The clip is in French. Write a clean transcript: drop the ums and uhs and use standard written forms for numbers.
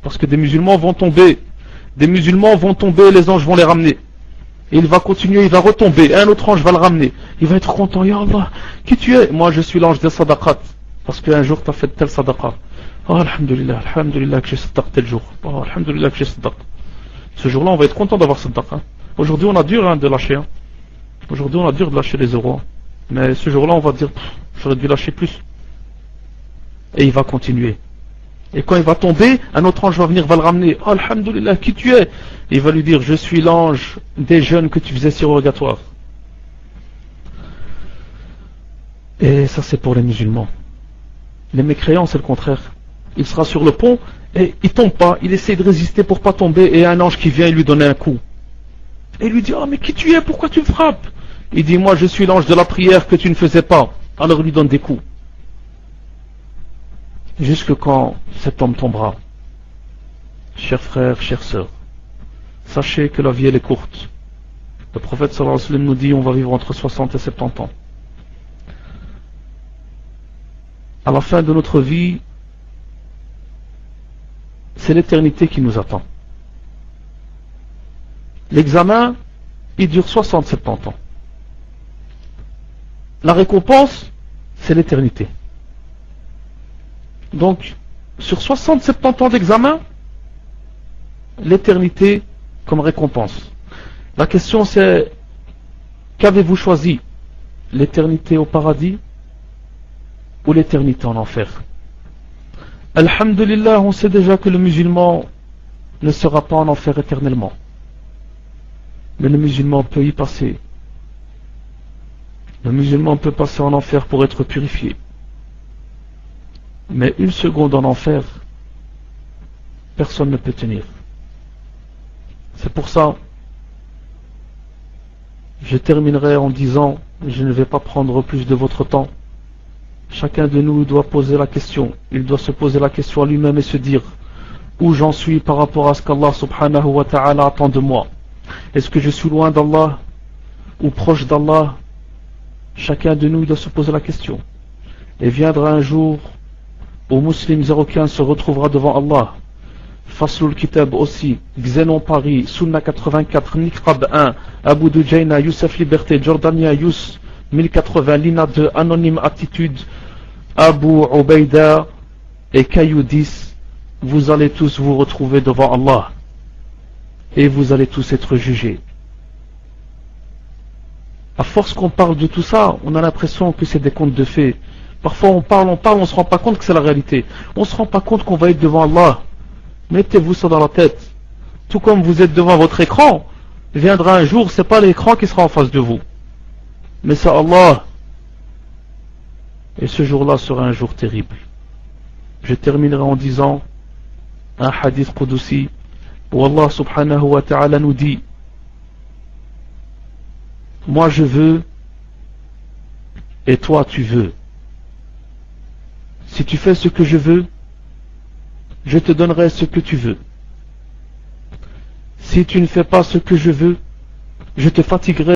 parce que des musulmans vont tomber. Des musulmans vont tomber, les anges vont les ramener. Et il va continuer, il va retomber. Un autre ange va le ramener. Il va être content. Ya Allah, qui tu es? Moi, je suis l'ange des sadaqat. Parce qu'un jour, tu as fait tel sadaqa. Oh, alhamdulillah, alhamdulillah que j'ai sadaq tel jour. Oh, alhamdulillah que j'ai sadaq. Ce jour-là, on va être content d'avoir sadaq. Aujourd'hui, on a dur de lâcher. Aujourd'hui, on a dur de lâcher les euros. Mais ce jour-là, on va dire, j'aurais dû lâcher plus. Et il va continuer. Et quand il va tomber, un autre ange va venir, va le ramener. Oh, alhamdulillah, qui tu es? Et il va lui dire, je suis l'ange des jeunes que tu faisais surrogatoire. Et ça, c'est pour les musulmans. Les mécréants, c'est le contraire. Il sera sur le pont et il tombe pas. Il essaie de résister pour pas tomber. Et un ange qui vient lui donner un coup. Et il lui dit, oh, mais qui tu es? Pourquoi tu me frappes? Il dit, moi, je suis l'ange de la prière que tu ne faisais pas. Alors il lui donne des coups. Jusque quand cet homme tombera. Chers frères, chères sœurs, sachez que la vie elle est courte. Le prophète sallallahu alayhi wa sallam nous dit on va vivre entre 60 et 70 ans. À la fin de notre vie, c'est l'éternité qui nous attend. L'examen, il dure 60-70 ans. La récompense, c'est l'éternité. Donc, sur 60-70 ans d'examen, l'éternité comme récompense. La question c'est, qu'avez-vous choisi? L'éternité au paradis ou l'éternité en enfer? Alhamdulillah, on sait déjà que le musulman ne sera pas en enfer éternellement. Mais le musulman peut y passer. Le musulman peut passer en enfer pour être purifié. Mais une seconde en enfer, personne ne peut tenir. C'est pour ça, je terminerai en disant, je ne vais pas prendre plus de votre temps. Chacun de nous doit poser la question. Il doit se poser la question à lui-même et se dire, où j'en suis par rapport à ce qu'Allah subhanahu wa ta'ala attend de moi? Est-ce que je suis loin d'Allah ou proche d'Allah? Chacun de nous doit se poser la question. Et viendra un jour où Muslim 015 se retrouvera devant Allah. Faslul Kitab aussi, Xenon Paris, Sunna 84, Niqab 1, Abu Dujaina, Youssef Liberté, Jordania, Yous 1080, Lina 2, Anonyme Attitude, Abu Ubaida et Caillou 10. Vous allez tous vous retrouver devant Allah. Et vous allez tous être jugés. À force qu'on parle de tout ça, on a l'impression que c'est des contes de fées. Parfois on parle, on ne se rend pas compte que c'est la réalité. On ne se rend pas compte qu'on va être devant Allah. Mettez-vous ça dans la tête. Tout comme vous êtes devant votre écran, viendra un jour, c'est pas l'écran qui sera en face de vous. Mais c'est Allah. Et ce jour-là sera un jour terrible. Je terminerai en disant un hadith Qudusi où Allah subhanahu wa ta'ala nous dit: moi je veux et toi tu veux. Si tu fais ce que je veux, je te donnerai ce que tu veux. Si tu ne fais pas ce que je veux, je te fatiguerai